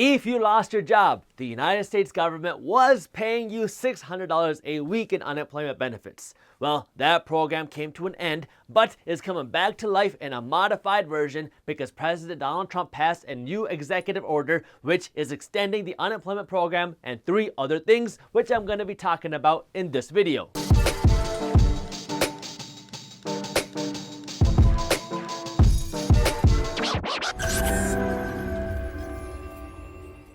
If you lost your job, the United States government was paying you $600 a week in unemployment benefits. Well, that program came to an end, but is coming back to life in a modified version because President Donald Trump passed a new executive order which is extending the unemployment program and 3 other things which I'm going to be talking about in this video.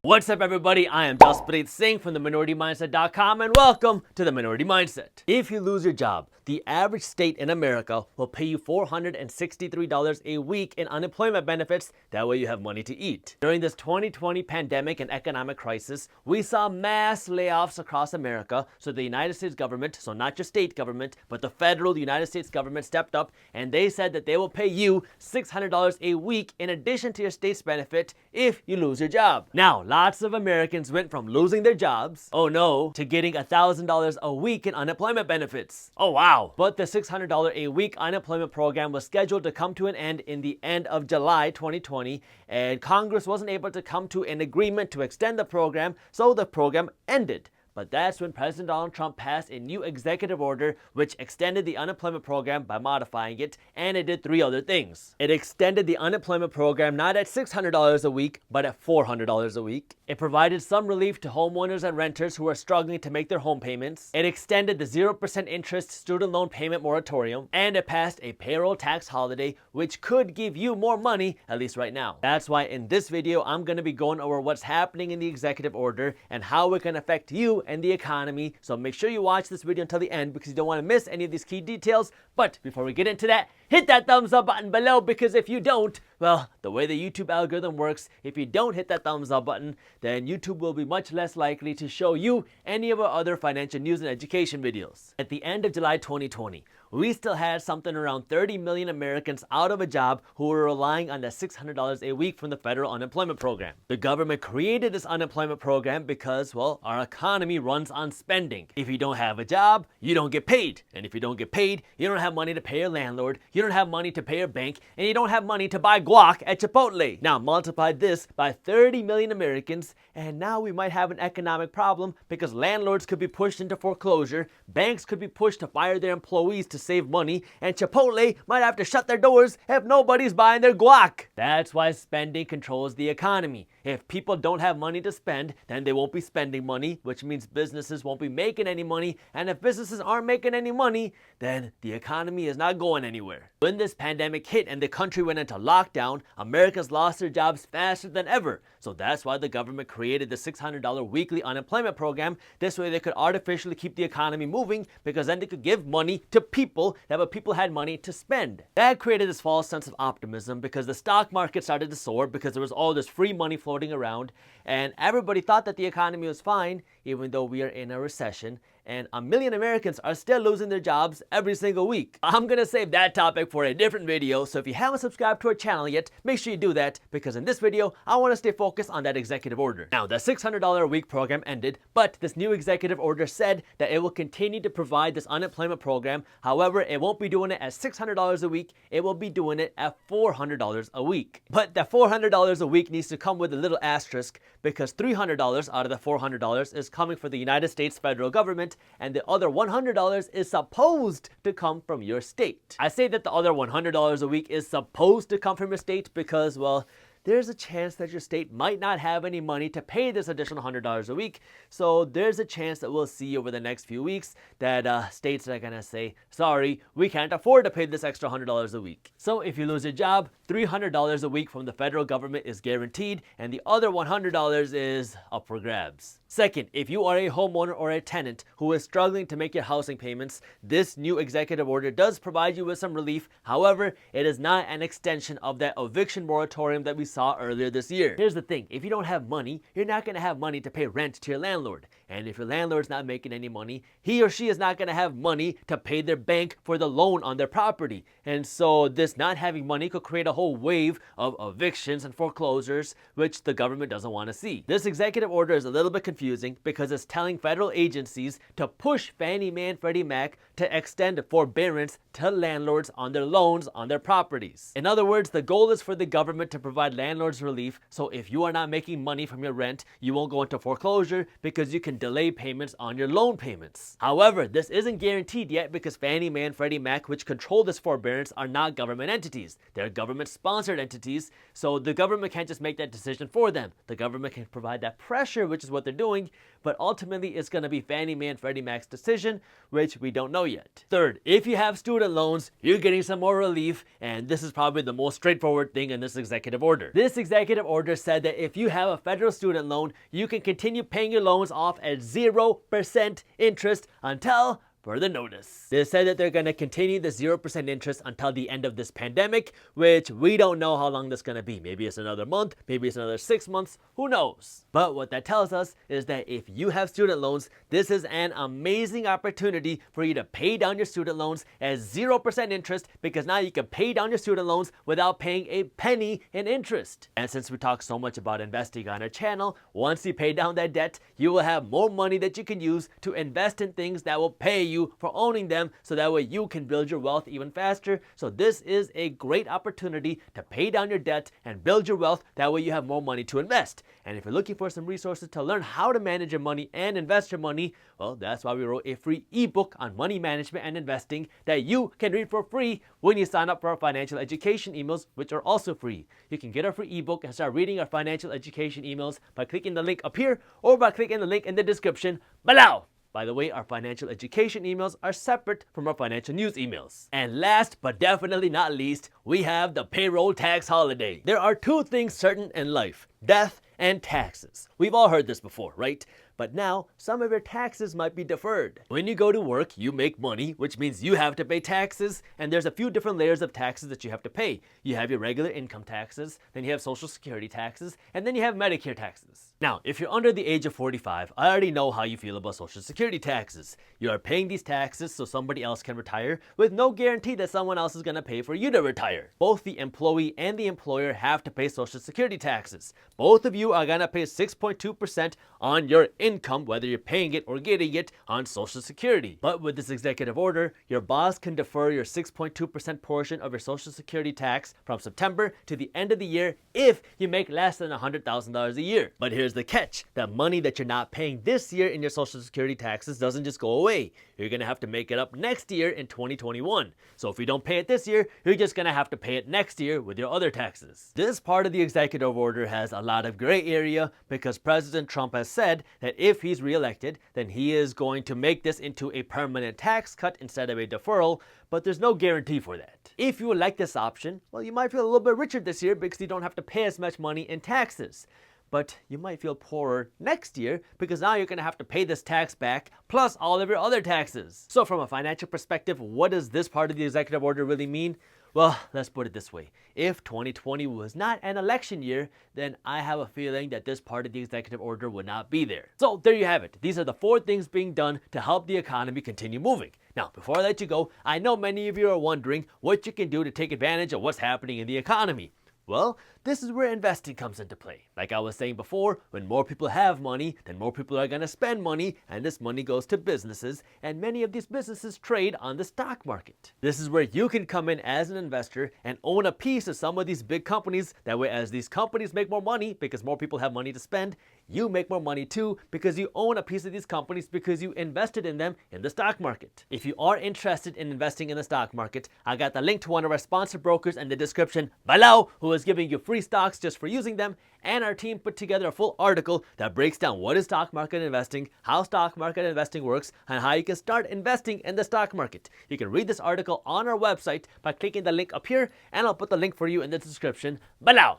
What's up, everybody? I am Jaspreet Singh from theminoritymindset.com and welcome to The Minority Mindset. If you lose your job, the average state in America will pay you $463 a week in unemployment benefits. That way you have money to eat. During this 2020 pandemic and economic crisis, we saw mass layoffs across America. So the United States government, so not just state government, but the federal United States government stepped up and they said that they will pay you $600 a week in addition to your state's benefit if you lose your job. Now, lots of Americans went from losing their jobs, oh no, to getting $1,000 a week in unemployment benefits. Oh wow. But the $600 a week unemployment program was scheduled to come to an end in the end of July 2020, and Congress wasn't able to come to an agreement to extend the program, so the program ended. But that's when President Donald Trump passed a new executive order which extended the unemployment program by modifying it, and it did 3 other things. It extended the unemployment program not at $600 a week, but at $400 a week. It provided some relief to homeowners and renters who are struggling to make their home payments. It extended the 0% interest student loan payment moratorium, and it passed a payroll tax holiday which could give you more money, at least right now. That's why in this video, I'm going to be going over what's happening in the executive order and how it can affect you and the economy. So make sure you watch this video until the end because you don't want to miss any of these key details. But before we get into that, hit that thumbs up button below, because if you don't, well, the way the YouTube algorithm works, if you don't hit that thumbs up button, then YouTube will be much less likely to show you any of our other financial news and education videos. At the end of July 2020, we still had something around 30 million Americans out of a job who were relying on the $600 a week from the federal unemployment program. The government created this unemployment program because, well, our economy runs on spending. If you don't have a job, you don't get paid. And if you don't get paid, you don't have money to pay your landlord, you don't have money to pay your bank, and you don't have money to buy guac at Chipotle. Now multiply this by 30 million Americans, and now we might have an economic problem because landlords could be pushed into foreclosure, banks could be pushed to fire their employees to save money, and Chipotle might have to shut their doors if nobody's buying their guac. That's why spending controls the economy. If people don't have money to spend, then they won't be spending money, which means businesses won't be making any money, and if businesses aren't making any money, then the economy is not going anywhere. When this pandemic hit and the country went into lockdown, Americans lost their jobs faster than ever. So that's why the government created the $600 weekly unemployment program. This way they could artificially keep the economy moving, because then they could give money to people, that way people had money to spend. That created this false sense of optimism because the stock market started to soar because there was all this free money floating around, and everybody thought that the economy was fine even though we are in a recession, and 1 million Americans are still losing their jobs every single week. I'm gonna save that topic for a different video, so if you haven't subscribed to our channel yet, make sure you do that, because in this video, I want to stay focused on that executive order. Now, the $600 a week program ended, but this new executive order said that it will continue to provide this unemployment program. However, it won't be doing it at $600 a week, it will be doing it at $400 a week. But the $400 a week needs to come with a little asterisk, because $300 out of the $400 is coming from the United States federal government, and the other $100 is supposed to come from your state. I say that the other $100 a week is supposed to come from your state because, well, there's a chance that your state might not have any money to pay this additional $100 a week. So there's a chance that we'll see over the next few weeks that states are gonna say, sorry, we can't afford to pay this extra $100 a week. So if you lose your job, $300 a week from the federal government is guaranteed, and the other $100 is up for grabs. Second, if you are a homeowner or a tenant who is struggling to make your housing payments, this new executive order does provide you with some relief. However, it is not an extension of that eviction moratorium that we saw earlier this year. Here's the thing, if you don't have money, you're not going to have money to pay rent to your landlord. And if your landlord's not making any money, he or she is not going to have money to pay their bank for the loan on their property. And so this not having money could create a whole wave of evictions and foreclosures, which the government doesn't want to see. This executive order is a little bit confusing because it's telling federal agencies to push Fannie Mae and Freddie Mac to extend forbearance to landlords on their loans on their properties. In other words, the goal is for the government to provide landlord's relief, so if you are not making money from your rent, you won't go into foreclosure because you can delay payments on your loan payments. However, this isn't guaranteed yet because Fannie Mae and Freddie Mac, which control this forbearance, are not government entities. They're government-sponsored entities, so the government can't just make that decision for them. The government can provide that pressure, which is what they're doing, but ultimately it's going to be Fannie Mae and Freddie Mac's decision, which we don't know yet. Third, if you have student loans, you're getting some more relief, and this is probably the most straightforward thing in this executive order. This executive order said that if you have a federal student loan, you can continue paying your loans off at 0% interest until further notice. They said that they're going to continue the 0% interest until the end of this pandemic, which we don't know how long that's going to be. Maybe it's another month, maybe it's another 6 months, who knows? But what that tells us is that if you have student loans, this is an amazing opportunity for you to pay down your student loans at 0% interest, because now you can pay down your student loans without paying a penny in interest. And since we talk so much about investing on our channel, once you pay down that debt, you will have more money that you can use to invest in things that will pay you for owning them, so that way you can build your wealth even faster. So this is a great opportunity to pay down your debt and build your wealth. That way you have more money to invest. And if you're looking for some resources to learn how to manage your money and invest your money, well, that's why we wrote a free ebook on money management and investing that you can read for free when you sign up for our financial education emails, which are also free. You can get our free ebook and start reading our financial education emails by clicking the link up here or by clicking the link in the description below. By the way, our financial education emails are separate from our financial news emails. And last but definitely not least, we have the payroll tax holiday. There are two things certain in life: death and taxes. We've all heard this before, right? But now, some of your taxes might be deferred. When you go to work, you make money, which means you have to pay taxes, and there's a few different layers of taxes that you have to pay. You have your regular income taxes, then you have Social Security taxes, and then you have Medicare taxes. Now, if you're under the age of 45, I already know how you feel about Social Security taxes. You are paying these taxes so somebody else can retire, with no guarantee that someone else is going to pay for you to retire. Both the employee and the employer have to pay Social Security taxes. Both of you are going to pay 6.2% on your income, whether you're paying it or getting it on Social Security. But with this executive order, your boss can defer your 6.2% portion of your Social Security tax from September to the end of the year if you make less than $100,000 a year. But here's the catch: the money that you're not paying this year in your Social Security taxes doesn't just go away. You're going to have to make it up next year in 2021. So if you don't pay it this year, you're just going to have to pay it next year with your other taxes. This part of the executive order has a lot of gray area because President Trump has said that if he's reelected, then he is going to make this into a permanent tax cut instead of a deferral, but there's no guarantee for that. If you would like this option, well, you might feel a little bit richer this year because you don't have to pay as much money in taxes. But you might feel poorer next year because now you're going to have to pay this tax back plus all of your other taxes. So from a financial perspective, what does this part of the executive order really mean? Well, let's put it this way. If 2020 was not an election year, then I have a feeling that this part of the executive order would not be there. So there you have it. These are the 4 things being done to help the economy continue moving. Now, before I let you go, I know many of you are wondering what you can do to take advantage of what's happening in the economy. Well, this is where investing comes into play. Like I was saying before, when more people have money, then more people are going to spend money, and this money goes to businesses, and many of these businesses trade on the stock market. This is where you can come in as an investor and own a piece of some of these big companies. That way, as these companies make more money because more people have money to spend, you make more money too because you own a piece of these companies because you invested in them in the stock market. If you are interested in investing in the stock market, I got the link to one of our sponsor brokers in the description below who is giving you free stocks just for using them, and our team put together a full article that breaks down what is stock market investing, how stock market investing works, and how you can start investing in the stock market. You can read this article on our website by clicking the link up here, and I'll put the link for you in the description below.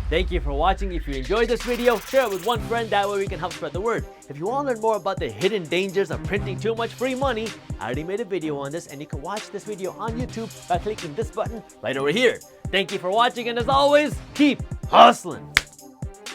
Thank you for watching. If you enjoyed this video, share it with one friend, that way we can help spread the word. If you want to learn more about the hidden dangers of printing too much free money, I already made a video on this, and you can watch this video on YouTube by clicking this button right over here. Thank you for watching, and as always, keep hustling.